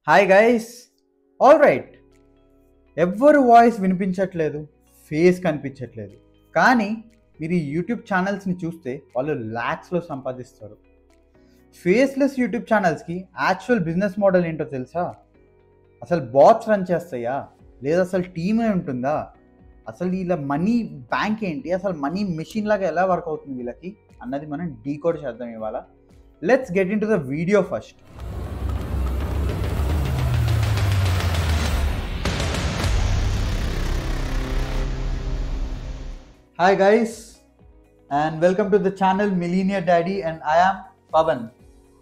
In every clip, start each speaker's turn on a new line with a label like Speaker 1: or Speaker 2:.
Speaker 1: Hi guys. All right, ఎవ్వరు voice వినిపించట్లేదు, face కనిపించట్లేదు. కానీ మీరు ఈ యూట్యూబ్ ఛానల్స్ని చూస్తే వాళ్ళు ల్యాక్స్లో సంపాదిస్తారు. ఫేస్లెస్ యూట్యూబ్ ఛానల్స్కి యాక్చువల్ బిజినెస్ మోడల్ ఏంటో తెలుసా? అసలు బాట్స్ రన్ చేస్తాయా, లేదా అసలు టీమే ఉంటుందా, అసలు వీళ్ళ మనీ బ్యాంక్ ఏంటి, అసలు మనీ మెషిన్ లాగా ఎలా వర్క్ అవుతుంది వీళ్ళకి అన్నది మనం డీకోడ్ చేద్దాం ఇవాళ. Let's get in to the video first. Hi guys, and welcome to the channel Millionaire Daddy, and I am Pavan.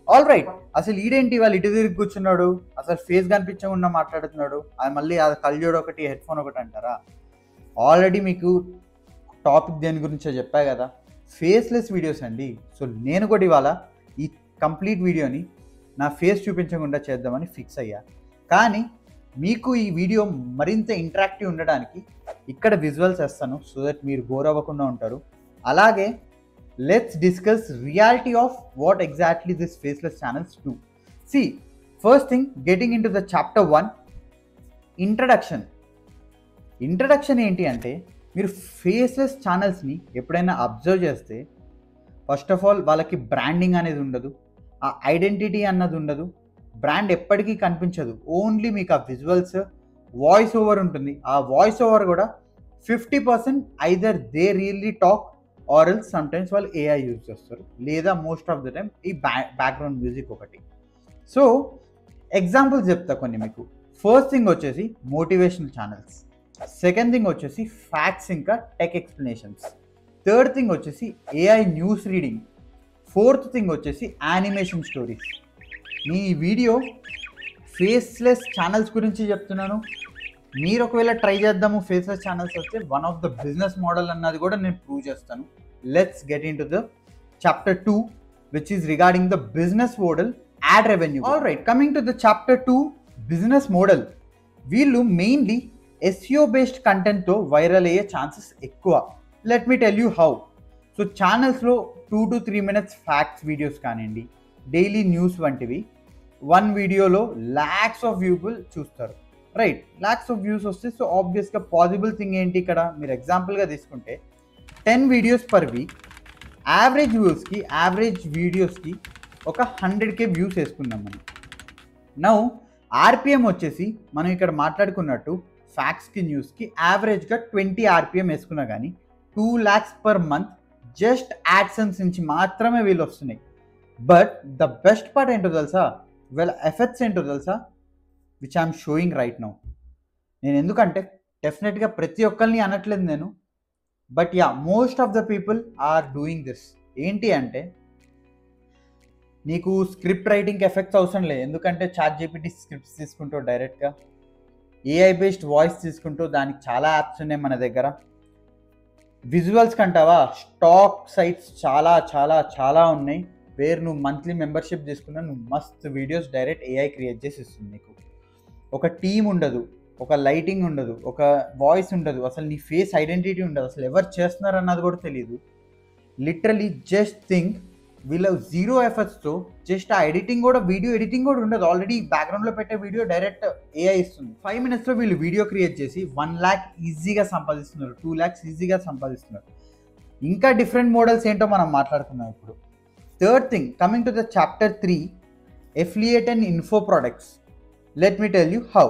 Speaker 1: All right, అసలు ఈడేంటి వాళ్ళు ఇటు తిరిగి కూర్చున్నాడు, అసలు ఫేస్ కనిపించకుండా మాట్లాడుతున్నాడు, అది మళ్ళీ అది కళ్ళజోడు ఒకటి హెడ్ ఫోన్ ఒకటి అంటారా? ఆల్రెడీ మీకు టాపిక్ దేని గురించో చెప్పా కదా, ఫేస్లెస్ వీడియోస్ అండి. సో నేను కూడా ఇవాళ ఈ కంప్లీట్ వీడియోని నా ఫేస్ చూపించకుండా చేద్దామని ఫిక్స్ అయ్యా. కానీ మీకు ఈ వీడియో మరింత ఇంటరాక్టివ్ ఉండడానికి ఇక్కడ విజువల్స్ వేస్తాను, సో దట్ మీరు బోర్ అవ్వకుండా ఉంటారు. అలాగే let's discuss reality of what exactly this faceless channels do. See, first thing, getting in to the chapter 1, introduction ఏంటి అంటే, మీరు ఫేస్లెస్ ఛానల్స్ని ఎప్పుడైనా అబ్జర్వ్ చేస్తే ఫస్ట్ ఆఫ్ ఆల్ వాళ్ళకి బ్రాండింగ్ అనేది ఉండదు, ఆ ఐడెంటిటీ అన్నది ఉండదు, బ్రాండ్ ఎప్పటికీ కనిపించదు. ఓన్లీ మీకు ఆ విజువల్స్, వాయిస్ ఓవర్ ఉంటుంది. ఆ వాయిస్ ఓవర్ కూడా 50% either they really talk or else sometimes వాళ్ళు ఏఐ యూజ్ చేస్తారు, లేదా మోస్ట్ ఆఫ్ ద టైమ్ ఈ బ్యాక్గ్రౌండ్ మ్యూజిక్ ఒకటి. సో ఎగ్జాంపుల్స్ చెప్తా కొన్ని మీకు. ఫస్ట్ థింగ్ వచ్చేసి మోటివేషనల్ ఛానల్స్, సెకండ్ థింగ్ వచ్చేసి ఫ్యాక్ట్స్ ఇంకా టెక్ ఎక్స్ప్లెనేషన్స్, థర్డ్ థింగ్ వచ్చేసి AI news reading, fourth thing వచ్చేసి యానిమేషన్ స్టోరీస్. మీ వీడియో ఫేస్లెస్ ఛానల్స్ గురించి చెప్తున్నాను. మీరు ఒకవేళ ట్రై చేద్దాము ఫేస్లెస్ ఛానల్స్ వస్తే one of the business model అన్నది కూడా నేను ప్రూవ్ చేస్తాను. Let's get in to the chapter 2, which is regarding the business model add revenue. All right, coming to the chapter 2, business model. వీళ్ళు mainly SEO based కంటెంట్తో viral అయ్యే chances ఎక్కువ. Let me tell you how. So ఛానల్స్లో 2 to 3 minutes facts videos కానివ్వండి, daily news వంటివి, one వీడియోలో lakhs of people చూస్తారు, right? Lakhs of views వస్తే సో ఆబ్వియస్గా పాసిబుల్ థింగ్ ఏంటి ఇక్కడ, మీరు ఎగ్జాంపుల్గా తీసుకుంటే 10 వీడియోస్ పర్ వీక్, యావరేజ్ వీడియోస్కి ఒక 100K వ్యూస్ వేసుకున్నాం మనం. నౌ ఆర్పిఎం వచ్చేసి మనం ఇక్కడ మాట్లాడుకున్నట్టు ఫ్యాక్ట్స్కి, న్యూస్కి యావరేజ్గా 20 RPM వేసుకున్నా కానీ 2 lakhs per month just AdSense నుంచి మాత్రమే వీళ్ళు వస్తున్నాయి. బట్ ద బెస్ట్ పార్ట్ ఏంటో తెలుసా, వీళ్ళ ఎఫెక్ట్స్ ఏంటో తెలుసా, which I'm showing right now. నేను ఎందుకంటే డెఫినెట్గా ప్రతి ఒక్కరిని అనట్లేదు నేను, but ya, most of the people are doing this. ఏంటి అంటే, నీకు స్క్రిప్ట్ రైటింగ్ ఎఫెక్ట్స్ అవసరం లేదు, ఎందుకంటే ChatGPT స్క్రిప్ట్స్ తీసుకుంటూ డైరెక్ట్గా ఏఐ బేస్డ్ వాయిస్ తీసుకుంటూ దానికి చాలా యాప్స్ ఉన్నాయి మన దగ్గర. విజువల్స్ కంటావా, స్టాక్ సైట్స్ చాలా చాలా చాలా ఉన్నాయి, వేరు నువ్వు మంత్లీ మెంబర్షిప్ తీసుకున్నా నువ్వు మస్త్ వీడియోస్ డైరెక్ట్ ఏఐ క్రియేట్ చేసి ఇస్తుంది నీకు. ఒక టీమ్ ఉండదు, ఒక లైటింగ్ ఉండదు, ఒక వాయిస్ ఉండదు, అసలు నీ ఫేస్ ఐడెంటిటీ ఉండదు, అసలు ఎవరు చేస్తున్నారు అన్నది కూడా తెలియదు. లిటరలీ జస్ట్ థింక్, వీళ్ళ జీరో ఎఫర్ట్స్తో జస్ట్ ఆ ఎడిటింగ్ కూడా, వీడియో ఎడిటింగ్ కూడా ఉండదు, ఆల్రెడీ బ్యాక్గ్రౌండ్లో పెట్టే వీడియో డైరెక్ట్ ఏఐ ఇస్తుంది. 5 minutesలో వీళ్ళు వీడియో క్రియేట్ చేసి 1 lakh ఈజీగా సంపాదిస్తున్నారు, 2 lakhs ఈజీగా సంపాదిస్తున్నారు. ఇంకా డిఫరెంట్ మోడల్స్ ఏంటో మనం మాట్లాడుకున్నాం ఇప్పుడు. Third thing, coming to the chapter 3, affiliate and info products. Let me tell you how.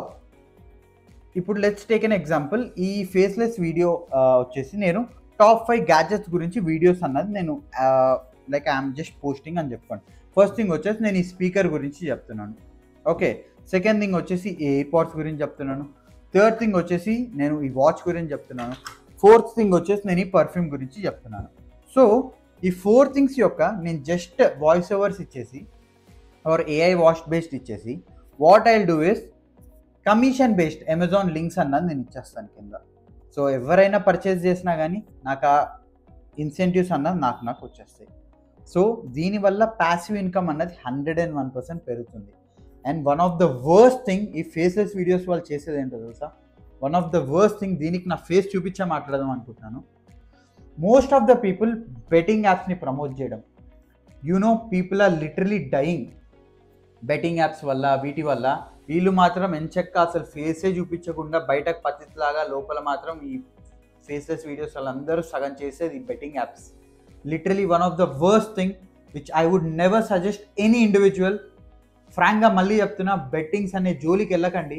Speaker 1: ఇప్పుడు లెట్స్ టేక్ ఎన్ ఎగ్జాంపుల్. ఈ ఫేస్లెస్ వీడియో వచ్చేసి నేను టాప్ 5 గ్యాడ్జెట్స్ గురించి వీడియోస్ అన్నది నేను లైక్ ఐఎమ్ జస్ట్ పోస్టింగ్ అని చెప్పుకోండి. ఫస్ట్ థింగ్ వచ్చేసి నేను ఈ స్పీకర్ గురించి చెప్తున్నాను, ఓకే. సెకండ్ థింగ్ వచ్చేసి ఎయిర్పాడ్స్ గురించి చెప్తున్నాను. థర్డ్ థింగ్ వచ్చేసి నేను ఈ వాచ్ గురించి చెప్తున్నాను. ఫోర్త్ థింగ్ వచ్చేసి నేను ఈ పర్ఫ్యూమ్ గురించి చెప్తున్నాను. సో ఈ 4 థింగ్స్ యొక్క నేను జస్ట్ వాయిస్ ఓవర్స్ ఇచ్చేసి ఆర్ ఏఐ వాష్ బేస్డ్ ఇచ్చేసి, what I will do is commission based Amazon links అన్నది నేను ఇచ్చేస్తాను కింద. సో ఎవరైనా పర్చేస్ చేసినా కానీ నాకు ఆ ఇన్సెంటివ్స్ అన్నది నాకు వచ్చేస్తాయి. సో దీనివల్ల ప్యాసివ్ ఇన్కమ్ అన్నది 101% పెరుగుతుంది. And one of the worst thing, ఈ ఫేస్లెస్ వీడియోస్ వాళ్ళు చేసేది ఏంటో తెలుసా, one of the worst thing, దీనికి నా ఫేస్ చూపించే మాట్లాడదాం అనుకుంటున్నాను. Most of the people betting యాప్స్ని ప్రమోట్ చేయడం. People are literally dying betting apps వల్ల, వీటి వల్ల వీళ్ళు మాత్రం ఎంచక్క అసలు ఫేసే చూపించకుండా బయటకు పద్ధతిలాగా లోపల మాత్రం ఈ ఫేస్లెస్ వీడియోస్ వాళ్ళందరూ సగం చేసేది ఈ betting apps. Literally one of the worst thing which I would never suggest any individual. ఫ్రాంక్గా మళ్ళీ చెప్తున్నా, బెట్టింగ్స్ అనే జోలికి వెళ్ళకండి.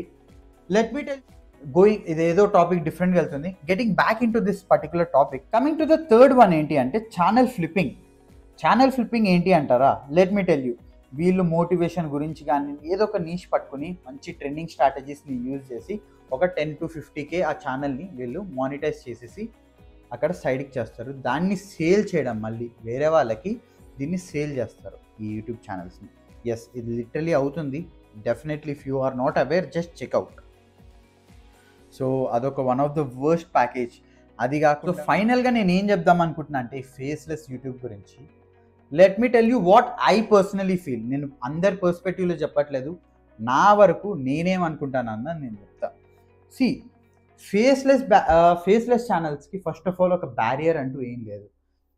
Speaker 1: లెట్ మీ టెల్ గోయింగ్, ఇదేదో టాపిక్ డిఫరెంట్గా వెళ్తుంది. Getting back in to this particular topic, coming to the third one ఏంటి అంటే ఛానల్ ఫ్లిప్పింగ్. ఛానల్ ఫ్లిప్పింగ్ ఏంటి అంటారా? Let me tell you. వీళ్ళు మోటివేషన్ గురించి కానీ ఏదో ఒక నీష్ పట్టుకుని మంచి ట్రెండింగ్ స్ట్రాటజీస్ని యూజ్ చేసి ఒక 10 to 50K ఆ ఛానల్ని వీళ్ళు మానిటైజ్ చేసేసి అక్కడ సైడ్కి చేస్తారు. దాన్ని సేల్ చేయడం, మళ్ళీ వేరే వాళ్ళకి దీన్ని సేల్ చేస్తారు ఈ యూట్యూబ్ ఛానల్స్ని. ఎస్, ఇది లిటరలీ అవుతుంది. Definitely if you are not aware, just check out. So అదొక one of the worst package. అది కాకుండా ఫైనల్గా నేను ఏం చెప్దాం అనుకుంటున్నా అంటే ఫేస్లెస్ యూట్యూబ్ గురించి. Let me tell you what I personally feel. నేను అందరి పర్స్పెక్టివ్లో చెప్పట్లేదు, నా వరకు నేనేమనుకుంటానన్న నేను చెప్తా. సి, ఫేస్లెస్ ఛానల్స్కి ఫస్ట్ ఆఫ్ ఆల్ ఒక బ్యారియర్ అంటూ ఏం లేదు.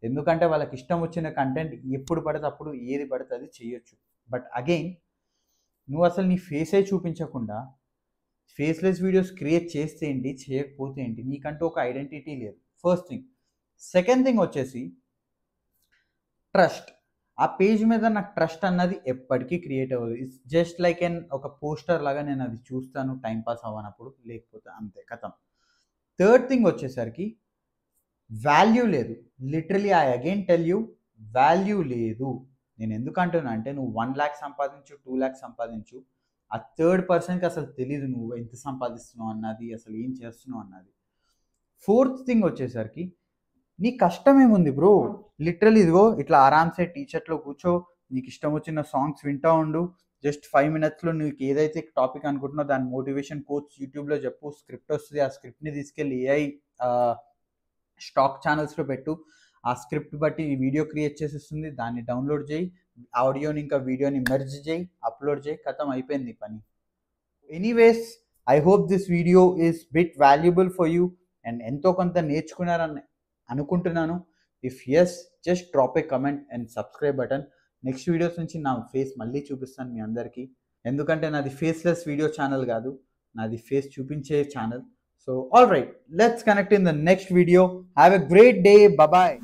Speaker 1: ఎందుకంటే వాళ్ళకి ఇష్టం వచ్చిన కంటెంట్ ఎప్పుడు పడితే అప్పుడు ఏది పడితే అది చేయొచ్చు. బట్ అగైన్, నువ్వు అసలు నీ ఫేసే చూపించకుండా ఫేస్లెస్ వీడియోస్ క్రియేట్ చేస్తే ఏంటి, చేయకపోతే ఏంటి, నీకంటూ ఒక ఐడెంటిటీ లేదు. First thing. సెకండ్ థింగ్ వచ్చేసి ట్రస్ట్. ఆ పేజ్ మీద నాకు ట్రస్ట్ అన్నది ఎప్పటికీ క్రియేట్ అవ్వదు. ఇట్స్ జస్ట్ లైక్ ఒక పోస్టర్ లాగా నేను అది చూస్తాను టైంపాస్ అవ్వనప్పుడు, లేకపోతే అంతే, కథం. థర్డ్ థింగ్ వచ్చేసరికి వాల్యూ లేదు. Literally I again tell you, value లేదు. నేను ఎందుకు అంటున్నా అంటే, నువ్వు 1 lakh సంపాదించు, 2 lakhs సంపాదించు, ఆ థర్డ్ పర్సన్కి అసలు తెలీదు నువ్వు ఎంత సంపాదిస్తున్నావు అన్నది, అసలు ఏం చేస్తున్నావు అన్నది. ఫోర్త్ థింగ్ వచ్చేసరికి నీ కష్టం ఏముంది బ్రో? లిటరలీ ఇదిగో ఇట్లా ఆరామ్సే టీషర్ట్లో కూర్చో, నీకు ఇష్టం వచ్చిన సాంగ్స్ వింటూ ఉండు. జస్ట్ 5 minutesలో నీకు ఏదైతే టాపిక్ అనుకుంటున్నావు దాని మోటివేషన్ కోట్స్ యూట్యూబ్లో చెప్పు, స్క్రిప్ట్ వస్తుంది, ఆ స్క్రిప్ట్ని తీసుకెళ్ళి ఏఐ స్టాక్ ఛానల్స్లో పెట్టు, ఆ స్క్రిప్ట్ బట్టి వీడియో క్రియేట్ చేసేస్తుంది, దాన్ని డౌన్లోడ్ చేయి, ఆడియోని ఇంకా వీడియోని మెర్జ్ చేయి, అప్లోడ్ చేయి, ఖతం, అయిపోయింది పని. Anyways, I hope this video is bit valuable for you and ఎంతో కొంత నేర్చుకున్నారని అనుకుంటున్నాను. If yes, just drop a comment and subscribe button. Next videos నుంచి నా ఫేస్ మళ్ళీ చూపిస్తాను మీ అందరికీ. ఎందుకంటే నాది ఫేస్లెస్ వీడియో ఛానల్ కాదు, నాది ఫేస్ చూపించే channel. So all right, let's connect in the next video. Have a great day. Bye bye.